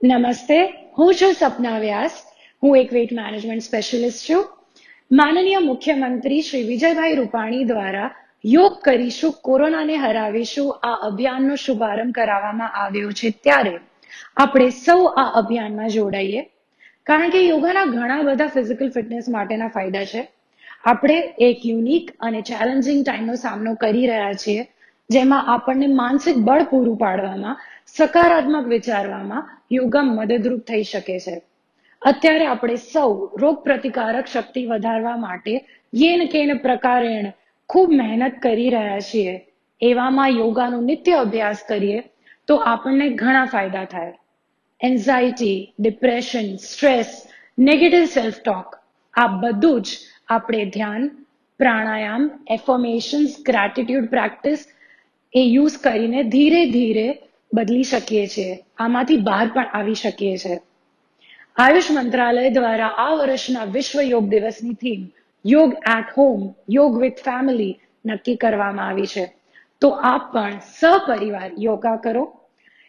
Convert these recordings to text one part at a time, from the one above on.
નમસ્તે, હું છું સપના વ્યાસ. હું એક વેઇટ મેનેજમેન્ટ સ્પેશિયલિસ્ટ છું. માનનીય મુખ્યમંત્રી શ્રી વિજયભાઈ રૂપાણી દ્વારા યોગ કરીશું, કોરોનાને હરાવીશું આ અભિયાનનો શુભારંભ કરાવવામાં આવ્યો છે. ત્યારે આપણે સૌ આ અભિયાનમાં જોડાઈએ, કારણ કે યોગાના ઘણા બધા ફિઝિકલ ફિટનેસ માટેના ફાયદા છે. આપણે એક યુનિક અને ચેલેન્જિંગ ટાઈમનો સામનો કરી રહ્યા છીએ, જેમાં આપણને માનસિક બળ પૂરું પાડવામાં, સકારાત્મક વિચારવામાં યોગા મદદરૂપ થઈ શકે છે. અત્યારે આપણે સૌ રોગ પ્રતિકારક શક્તિ વધારવા માટે યેન કેન પ્રકારેણ ખૂબ મહેનત કરી રહ્યા છીએ. એવામાં યોગાનો નિત્ય અભ્યાસ કરીએ તો આપણને ઘણા ફાયદા થાય. Anxiety, depression, stress, negative self talk, આ બધું જ આપણે ધ્યાન, પ્રાણાયામ, એફર્મેશન્સ, ગ્રેટિટ્યુડ પ્રેક્ટિસ એ યુઝ કરીને ધીરે ધીરે બદલી શકીએ છીએ. આમાંથી બહાર પણ આવી શકીએ છીએ. આયુષ મંત્રાલય દ્વારા આ વર્ષના વિશ્વ યોગ દિવસની થીમ યોગ એટ હોમ, યોગ વિથ ફેમિલી નક્કી કરવામાં આવી છે. તો આપ પણ સપરિવાર યોગા કરો,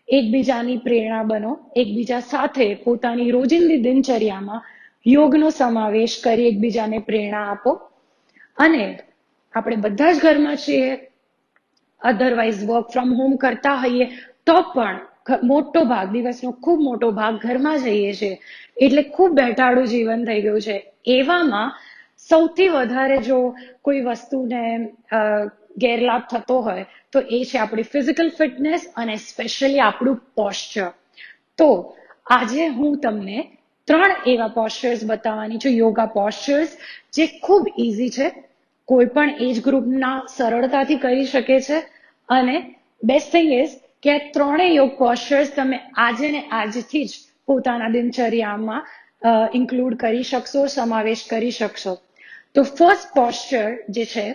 એકબીજાની પ્રેરણા બનો, એકબીજા સાથે પોતાની રોજિંદી દિનચર્યામાં યોગનો સમાવેશ કરી એકબીજાને પ્રેરણા આપો. અને આપણે બધા જ ઘરમાં છીએ, અધરવાઇઝ વર્ક ફ્રોમ હોમ કરતા હોઈએ તો પણ મોટો ભાગ, દિવસનો ખૂબ મોટો ભાગ ઘરમાં જઈએ છીએ, એટલે ખૂબ બેઠાડું જીવન થઈ ગયું છે. એવામાં સૌથી વધારે જો કોઈ વસ્તુને ગેરલાભ થતો હોય તો એ છે આપણી ફિઝિકલ ફિટનેસ અને સ્પેશિયલી આપણું પોસ્ચર. તો આજે હું તમને 3 એવા પોસ્ચર્સ બતાવવાની છું, યોગા પોસ્ચર્સ, જે ખૂબ ઇઝી છે, કોઈ પણ એજ ગ્રુપના સરળતાથી કરી શકે છે. અને બેસ્ટ થિંગ ઇઝ કે આ 3 યોગ પોસ્ચર્સ તમે આજે ને આજથી જ પોતાના દિનચર્યામાં ઇન્ક્લુડ કરી શકશો, સમાવેશ કરી શકશો. તો ફર્સ્ટ પોસ્ચર જે છે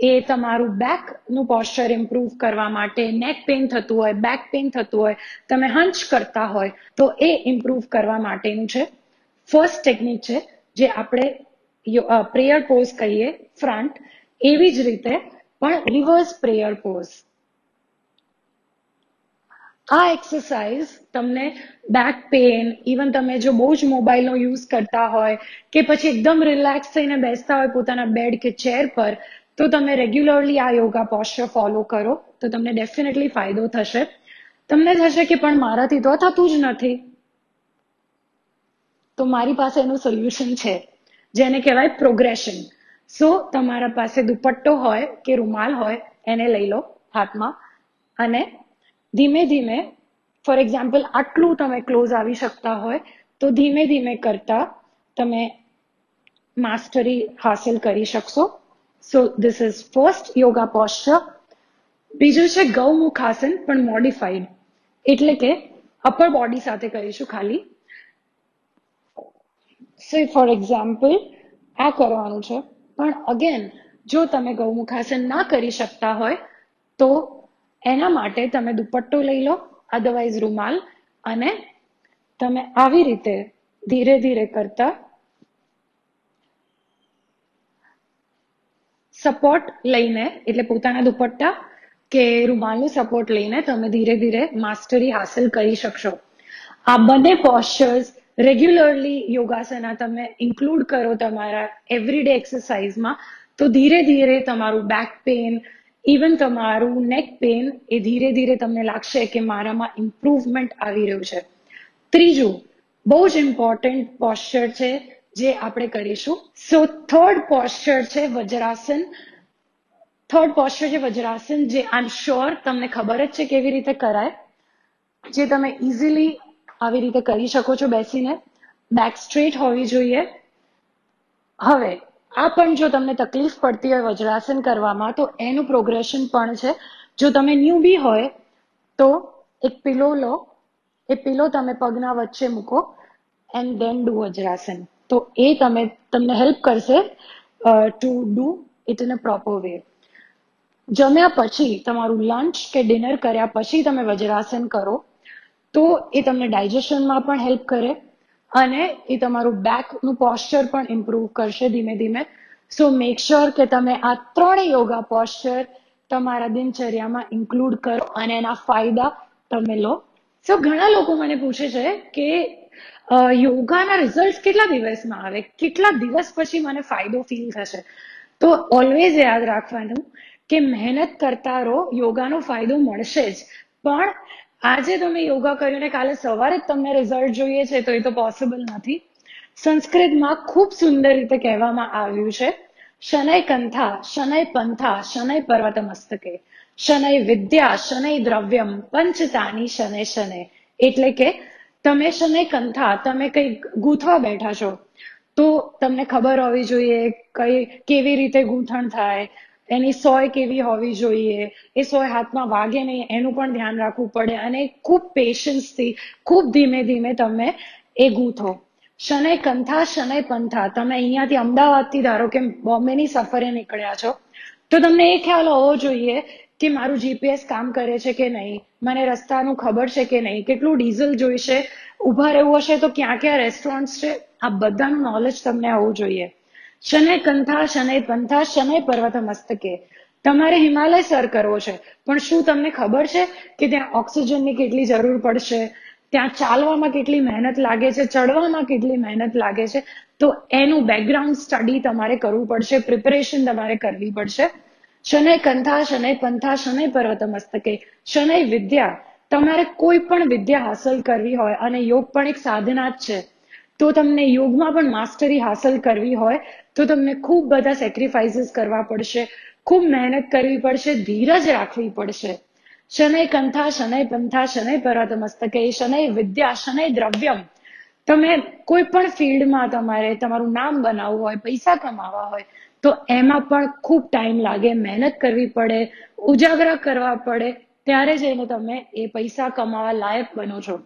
એ તમારું બેકનું પોસ્ચર ઇમ્પ્રૂવ કરવા માટે, નેક પેઇન થતું હોય, બેક પેઇન થતું હોય, તમે હંચ કરતા હોય તો એ ઇમ્પ્રૂવ કરવા માટેનું છે. ફર્સ્ટ ટેકનિક છે જે આપણે પ્રેયર પોઝ કહીએ, ફ્રન્ટ, એવી જ રીતે પણ રિવર્સ પ્રેયર પોઝ. આ એક્સરસાઇઝ તમને બેક પેઇન, ઇવન તમે જો બહુ જ મોબાઈલનો યુઝ કરતા હોય કે પછી એકદમ રિલેક્સ થઈને બેસતા હોય પોતાના બેડ કે ચેર પર, તો તમે રેગ્યુલરલી આ યોગા પોસ્ચર ફોલો કરો તો તમને ડેફિનેટલી ફાયદો થશે. તમને થશે કે પણ મારાથી તો થતું જ નથી. તો મારી પાસે એનું સોલ્યુશન છે, જેને કહેવાય પ્રોગ્રેશન. સો તમારા પાસે દુપટ્ટો હોય કે રૂમાલ હોય એને લઈ લો હાથમાં, અને ધીમે ધીમે, ફોર એક્ઝામ્પલ આટલું તમે ક્લોઝ આવી શકતા હોય તો ધીમે ધીમે કરતા તમે માસ્ટરી હાસિલ કરી શકશો. સો this is first yoga posture. બીજું છે ગૌમુખ આસન, પણ મોડિફાઈડ, એટલે કે અપર બોડી સાથે કરીશું ખાલી. સે ફોર એક્ઝામ્પલ આ કરવાનું છે, પણ અગેન જો તમે ગૌમુખાસન ના કરી શકતા હોય તો એના માટે તમે દુપટ્ટો લઈ લો, અધરવાઇઝ રૂમાલ, અને તમે આવી રીતે ધીરે ધીરે કરતા સપોર્ટ લઈને, એટલે પોતાના દુપટ્ટા કે રૂમાલનું સપોર્ટ લઈને તમે ધીરે ધીરે માસ્ટરી હાસિલ કરી શકશો. આ બંને પોસ્ચર્સ રેગ્યુલરલી યોગાસના તમે ઇન્ક્લુડ કરો તમારા એવરીડે એક્સરસાઇઝમાં, તો ધીરે ધીરે તમારું બેક પેઇન, ઇવન તમારું નેક પેઇન, એ ધીરે ધીરે તમને લાગશે કે મારામાં ઇમ્પ્રુવમેન્ટ આવી રહ્યું છે. ત્રીજું બહુ જ ઇમ્પોર્ટન્ટ પોસ્ચર છે જે આપણે કરીશું. સો થર્ડ પોસ્ચર છે વજ્રાસન. થર્ડ પોસ્ચર છે વજ્રાસન, જે આઈ એમ શ્યોર તમને ખબર જ છે કેવી રીતે કરાય, જે તમે ઇઝીલી આવી રીતે કરી શકો છો બેસીને. બેક સ્ટ્રેટ હોવી જોઈએ. હવે આ પણ જો તમને તકલીફ પડતી હોય વજ્રાસન કરવામાં તો એનું પ્રોગ્રેશન પણ છે. જો તમે ન્યૂબી હોય તો એક પિલો લો, એ પિલો તમે પગના વચ્ચે મૂકો એન્ડ ધેન ડુ વજ્રાસન. તો એ તમને હેલ્પ કરશે to do it in a proper way. જમ્યા પછી, તમારું લંચ કે ડિનર કર્યા પછી તમે વજ્રાસન કરો તો એ તમને ડાયજેશનમાં પણ હેલ્પ કરે અને એ તમારું બેકનું પોસ્ચર પણ ઇમ્પ્રૂવ કરશે ધીમે ધીમે. સો મેક શ્યોર કે તમે આ 3 યોગા પોસ્ચર તમારા દિનચર્યામાં ઇન્ક્લુડ કરો અને એના ફાયદા તમે લો. સો ઘણા લોકો મને પૂછે છે કે યોગાના રિઝલ્ટ કેટલા દિવસમાં આવે, કેટલા દિવસ પછી મને ફાયદો ફીલ થશે. તો ઓલવેઝ યાદ રાખવાનું કે મહેનત કરતા રહો, યોગાનો ફાયદો મળશે જ. પણ આજે તમે યોગા કરીને કાલે સવારે જ તમને રિઝલ્ટ જોઈએ છે તો એ તો પોસિબલ નથી. સંસ્કૃતમાં ખૂબ સુંદર રીતે કહેવામાં આવ્યું છે, શનૈ કંથા શનૈ પંથા શનૈ પર્વત મસ્તકે, શનૈ વિદ્યા શનૈ દ્રવ્યમ પંચતાની શનૈ શનૈ. એટલે કે તમે શનૈ કંથા, તમે કઈ ગૂંથવા બેઠા છો તો તમને ખબર હોવી જોઈએ કેવી રીતે ગૂંથણ થાય, એની સોય કેવી હોવી જોઈએ, એ સોય હાથમાં વાગે નહીં એનું પણ ધ્યાન રાખવું પડે, અને ખૂબ પેશન્સથી ખૂબ ધીમે ધીમે તમે એ ગૂંથો. શનૈ કંથા શનૈ પંથા, તમે અહીંયાથી અમદાવાદથી ધારો કે બોમ્બેની સફરે નીકળ્યા છો તો તમને એ ખ્યાલ હોવો જોઈએ કે મારું જીપીએસ કામ કરે છે કે નહીં, મને રસ્તાનું ખબર છે કે નહીં, કેટલું ડીઝલ જોઈશે, ઊભા રહેવું હશે તો ક્યાં ક્યાં રેસ્ટોરન્ટ્સ છે, આ બધાનું નોલેજ તમને હોવું જોઈએ. શનૈ કંથા શનૈ પંથા શનૈ પર્વત મસ્તકે, તમારે હિમાલય સર કરવો છે પણ શું તમને ખબર છે કે ત્યાં ઓક્સિજનની કેટલી જરૂર પડશે, ત્યાં ચાલવામાં કેટલી મહેનત લાગે છે, ચડવામાં કેટલી મહેનત લાગે છે, તો એનું બેકગ્રાઉન્ડ સ્ટડી તમારે કરવું પડશે, પ્રિપેરેશન તમારે કરવી પડશે. શનૈ કંથા શનૈ પંથા શનૈ પર્વત મસ્તકે, શનૈ વિદ્યા, તમારે કોઈ પણ વિદ્યા હાંસલ કરવી હોય, અને યોગ પણ એક સાધના જ છે, તો તમને યોગમાં પણ માસ્ટરી હાંસલ કરવી હોય તો તમને ખૂબ બધા સેક્રિફાઈસીસ કરવા પડશે, ખૂબ મહેનત કરવી પડશે, ધીરજ રાખવી પડશે. શનૈ કંથા શનૈ પંથા શનૈ પર્વત મસ્તકે, શનૈ વિદ્યા શનૈ દ્રવ્યમ, તમે કોઈ પણ ફિલ્ડમાં તમારે તમારું નામ બનાવવું હોય, પૈસા કમાવા હોય તો એમાં પણ ખૂબ ટાઈમ લાગે, મહેનત કરવી પડે, ઉજાગરા કરવા પડે, ત્યારે જઈને તમે એ પૈસા કમાવા લાયક બનો છો.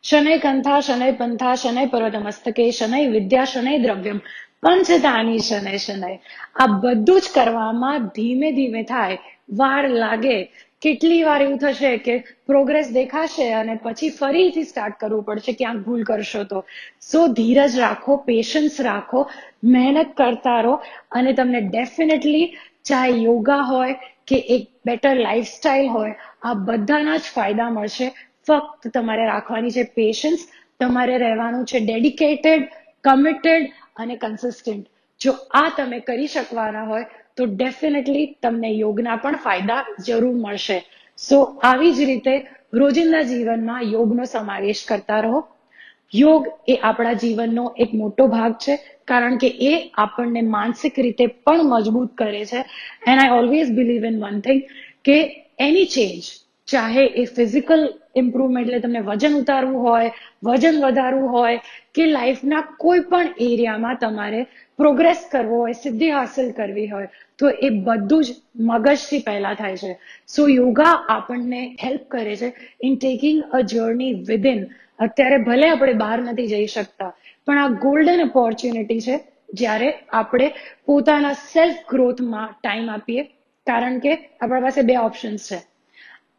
શનૈ કંથા શનૈ પંથા શનૈ પર્વત મસ્તકે, શનૈ વિદ્યા શનૈ દ્રવ્યમ પંચતાની શનૈ શનૈ. આ બધું જ કરવામાં ધીમે ધીમે થાય, વાર લાગે. કેટલી વાર એવું થશે કે પ્રોગ્રેસ દેખાશે અને પછી ફરીથી સ્ટાર્ટ કરવું પડશે ક્યાંક ભૂલ કરશો તો. સો ધીરજ રાખો, પેશન્સ રાખો, મહેનત કરતા રહો, અને તમને ડેફિનેટલી ચાહે યોગા હોય કે એક બેટર લાઈફસ્ટાઈલ હોય, આ બધાના જ ફાયદા મળશે. ફક્ત તમારે રાખવાની છે પેશન્સ, તમારે રહેવાનું છે ડેડિકેટેડ, કમિટેડ અને કન્સિસ્ટન્ટ. જો આ તમે કરી શકવાના હોય તો ડેફિનેટલી તમને યોગના પણ ફાયદા જરૂર મળશે. સો આવી જ રીતે રોજિંદા જીવનમાં યોગનો સમાવેશ કરતા રહો. યોગ એ આપણા જીવનનો એક મોટો ભાગ છે, કારણ કે એ આપણને માનસિક રીતે પણ મજબૂત કરે છે. And I always believe in one thing કે એની ચેન્જ, ચાહે એ ફિઝિકલ ઇમ્પ્રુવમેન્ટ, એટલે તમને વજન ઉતારવું હોય, વજન વધારવું હોય, કે લાઈફના કોઈ પણ એરિયામાં તમારે પ્રોગ્રેસ કરવો હોય, સિદ્ધિ હાંસલ કરવી હોય, તો એ બધું જ મગજથી પહેલા થાય છે. સો યોગા આપણને હેલ્પ કરે છે in taking a journey within. અત્યારે ભલે આપણે બહાર નથી જઈ શકતા, પણ આ ગોલ્ડન ઓપોર્ચ્યુનિટી છે જ્યારે આપણે પોતાના સેલ્ફ ગ્રોથમાં ટાઈમ આપીએ, કારણ કે આપણા પાસે બે ઓપ્શન્સ છે.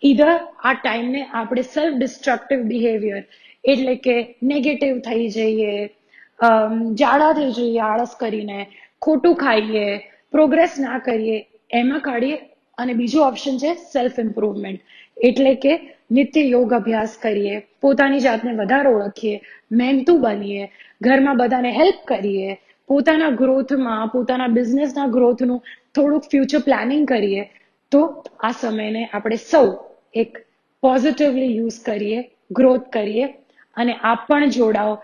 ઈધર આ ટાઈમને આપણે સેલ્ફ ડિસ્ટ્રક્ટિવ બિહેવિયર, એટલે કે નેગેટિવ થઈ જઈએ, જાડા થઈ જઈએ આળસ કરીને, ખોટું ખાઈએ, પ્રોગ્રેસ ના કરીએ, એમાં કાઢીએ. અને બીજું ઓપ્શન છે સેલ્ફ ઇમ્પ્રુવમેન્ટ, એટલે કે નિત્ય યોગ અભ્યાસ કરીએ, પોતાની જાતને વધારે ઓળખીએ, મહેનતુ બનીએ, ઘરમાં બધાને હેલ્પ કરીએ, પોતાના ગ્રોથમાં, પોતાના બિઝનેસના ગ્રોથનું થોડુંક ફ્યુચર પ્લાનિંગ કરીએ, તો આ સમયને આપણે સૌ એક પોઝિટિવલી યુઝ કરીએ, ગ્રોથ કરીએ. અને આપ પણ જોડાઓ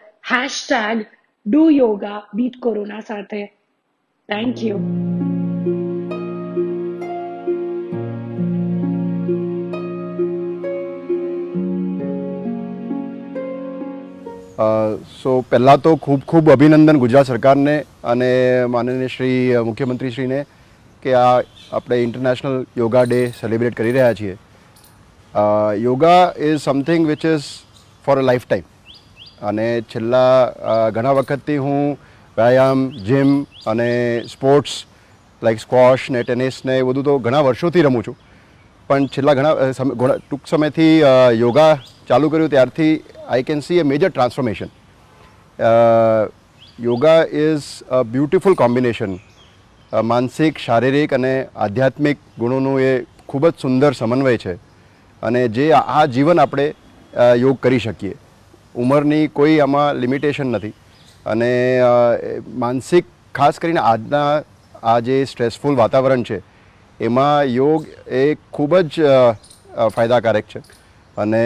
#ડુ યોગા બીટ કોરોના સાથે. Thank you. સો પહેલાં તો ખૂબ ખૂબ અભિનંદન ગુજરાત સરકારને અને માનનીય શ્રી મુખ્યમંત્રીશ્રીને કે આ આપણે ઇન્ટરનેશનલ યોગા ડે સેલિબ્રેટ કરી રહ્યા છીએ. Yoga is something which is for a life time, અને છેલ્લા ઘણા વખતથી હું વ્યાયામ, જીમ અને સ્પોર્ટ્સ લાઈક સ્ક્વોશ ને ટેનિસ ને એ બધું તો ઘણા વર્ષોથી રમું છું. પણ છેલ્લા ટૂંક સમયથી યોગા ચાલુ કર્યું ત્યારથી I can see a major transformation. Yoga is a beautiful combination. માનસિક, શારીરિક અને આધ્યાત્મિક ગુણોનું એ ખૂબ જ સુંદર સમન્વય છે, અને જે આ જીવન આપણે યોગ કરી શકીએ. ઉંમરની કોઈ આમાં લિમિટેશન નથી. અને માનસિક ખાસ કરીને આજના આ જે સ્ટ્રેસફુલ વાતાવરણ છે એમાં યોગ એ ખૂબ જ ફાયદાકારક છે. અને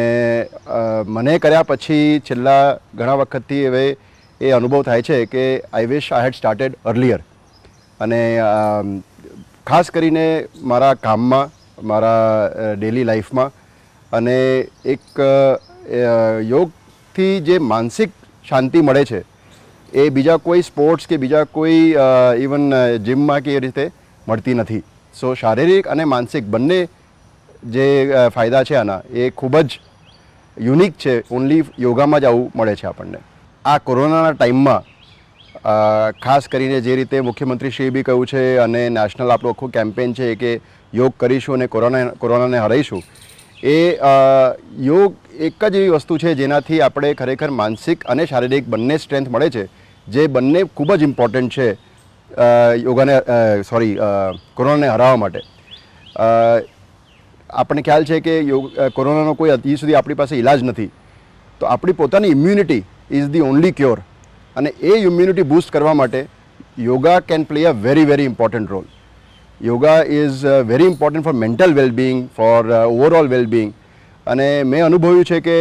મને કર્યા પછી છેલ્લા ઘણા વખતથી હવે એ અનુભવ થાય છે કે આઈ વિશ આઈ હેડ સ્ટાર્ટેડ અર્લિયર. અને ખાસ કરીને મારા કામમાં, મારા ડેલી લાઈફમાં, અને એક યોગથી જે માનસિક શાંતિ મળે છે એ બીજા કોઈ સ્પોર્ટ્સ કે બીજા કોઈ ઇવન જિમમાં કે એ રીતે મળતી નથી. સો શારીરિક અને માનસિક બંને જે ફાયદા છે આના એ ખૂબ જ યુનિક છે. ઓનલી યોગામાં જ આવું મળે છે આપણને. આ કોરોનાના ટાઈમમાં ખાસ કરીને જે રીતે મુખ્યમંત્રીશ્રીએ બી કહ્યું છે અને નેશનલ આપણું આખું કેમ્પેન છે કે યોગ કરીશું અને કોરોનાને હરાઈશું, એ યોગ એક જ એવી વસ્તુ છે જેનાથી આપણે ખરેખર માનસિક અને શારીરિક બંને સ્ટ્રેન્થ મળે છે, જે બંને ખૂબ જ ઇમ્પોર્ટન્ટ છે કોરોનાને હરાવવા માટે. આપણને ખ્યાલ છે કે કોરોનાનો કોઈ હજી સુધી આપણી પાસે ઈલાજ નથી, તો આપણી પોતાની immunity is the only cure. અને એ ઇમ્યુનિટી બૂસ્ટ કરવા માટે yoga can play a very very important role. Yoga is very important for mental wellbeing, for overall wellbeing. અને મેં અનુભવ્યું છે કે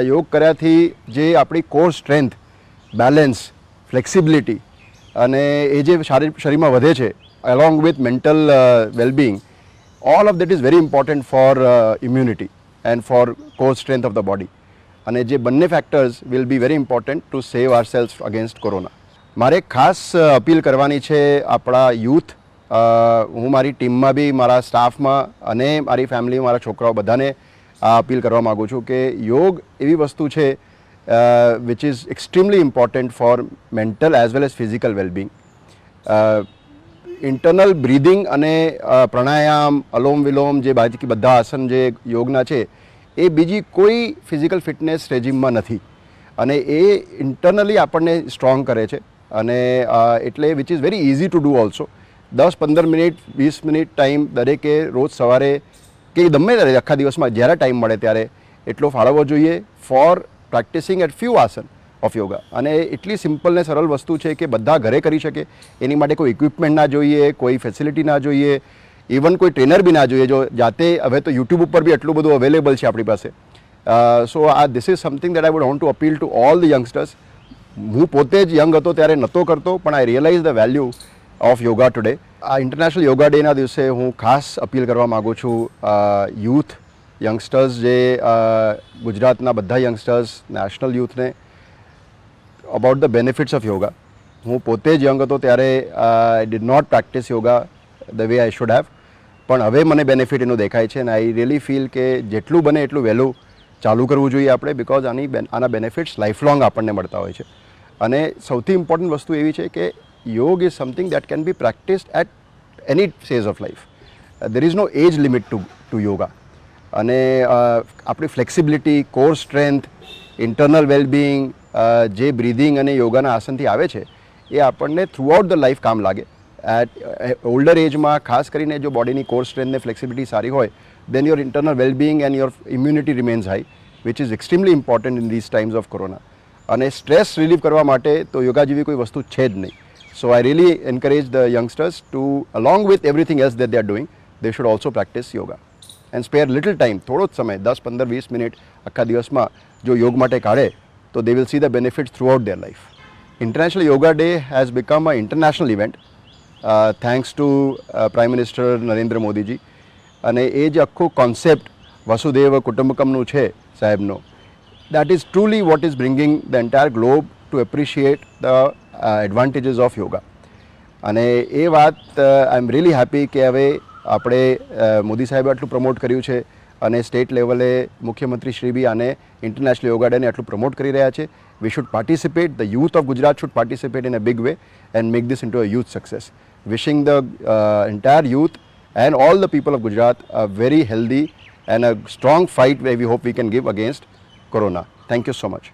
યોગ કર્યાથી જે આપણી કોર સ્ટ્રેન્થ, બેલેન્સ, ફ્લેક્સિબિલિટી અને એ જે શરીરમાં વધે છે along with mental wellbeing, all of that is very important for immunity and for core strength of the body. અને જે બંને factors will be very important to save ourselves against corona. મારે ખાસ અપીલ કરવાની છે આપણા યુથ. હું મારી ટીમમાં બી, મારા સ્ટાફમાં અને મારી ફેમિલી, મારા છોકરાઓ બધાને આ અપીલ કરવા માગું છું કે યોગ એવી વસ્તુ છે which is extremely important for mental as well as physical well-being. Internal breathing અને પ્રાણાયામ, અલોમ વિલોમ, જે બાકી બધા આસન જે યોગના છે એ બીજી કોઈ ફિઝિકલ ફિટનેસ રેજિમમાં નથી. અને એ ઇન્ટરનલી આપણને સ્ટ્રોંગ કરે છે. અને એટલે which is very easy to do also. 10-15 minute, 20 minute time દરેકે રોજ સવારે કે ગમે ત્યારે આખા દિવસમાં જ્યારે ટાઈમ મળે ત્યારે એટલો ફાળવવો જોઈએ ફોર પ્રેક્ટિસિંગ એટ ફ્યુ આસન ઓફ યોગા. અને એટલી સિમ્પલ ને સરળ વસ્તુ છે કે બધા ઘરે કરી શકે. એની માટે કોઈ ઇક્વિપમેન્ટ ના જોઈએ, કોઈ ફેસિલિટી ના જોઈએ, ઇવન કોઈ ટ્રેનર બી ના જોઈએ. જો જાતે, હવે તો યુટ્યુબ ઉપર બી એટલું બધું અવેલેબલ છે આપણી પાસે. So this is something that I would want to appeal to all the youngsters. હું પોતે જ યંગ હતો ત્યારે નહોતો કરતો, પણ I realise the value of yoga today. આ ઇન્ટરનેશનલ યોગા ડેના દિવસે હું ખાસ અપીલ કરવા માગું છું યુથ, યંગસ્ટર્સ, જે ગુજરાતના બધા યંગસ્ટર્સ, નેશનલ યુથને about the benefits of yoga. હું પોતે જ યંગ હતો ત્યારે I did not practice yoga the way I should have, પણ હવે મને બેનિફિટ એનું દેખાય છે. અને આઈ રિયલી ફીલ કે જેટલું બને એટલું વહેલું ચાલુ કરવું જોઈએ આપણે, બિકોઝ આના બેનિફિટ્સ લાઈફ લોંગ આપણને મળતા હોય છે. અને સૌથી ઇમ્પોર્ટન્ટ વસ્તુ એવી છે કે yog is something that can be practised at any phase of life. There is no age limit to yoga. અને આપણી flexibility, core strength, internal wellbeing, જે બ્રીધિંગ અને યોગાના આસનથી આવે છે એ આપણને થ્રુઆઉટ ધ લાઈફ કામ લાગે. ઓલ્ડર એજમાં ખાસ કરીને જો બોડીની કોર સ્ટ્રેન્થ ને ફ્લેક્સિબિલિટી સારી હોય, then your internal well-being and your immunity remains high, which is extremely important in these times of corona. અને સ્ટ્રેસ રિલીવ કરવા માટે તો યોગા જેવી કોઈ વસ્તુ છે જ નહીં. So I really encourage the youngsters to, along with everything else that they are doing, they should also practice yoga and spare little time, થોડો જ સમય, 10, 15, 20 મિનિટ આખા દિવસમાં જો યોગ માટે કાઢે તો they will see the benefits throughout their life. International Yoga Day has become an international event thanks to Prime Minister Narendra Modi ji. અને એ જે આખો કોન્સેપ્ટ વસુદેવ કુટુંબકમનું છે સાહેબનો, that is truly what is bringing the entire globe to appreciate the advantages of yoga. અને એ વાત આઈ am really happy કે હવે આપણે મોદી સાહેબે આટલું પ્રમોટ કર્યું છે અને સ્ટેટ લેવલે મુખ્યમંત્રી શ્રી બી આને ઇન્ટરનેશનલ યોગા ડેને આટલું પ્રમોટ કરી રહ્યા છે. We should participate, the youth of Gujarat should participate in a big way and make this into a youth success. Wishing the entire youth and all the people of Gujarat a very healthy and a strong fight where we hope we can give against corona. Thank you so much.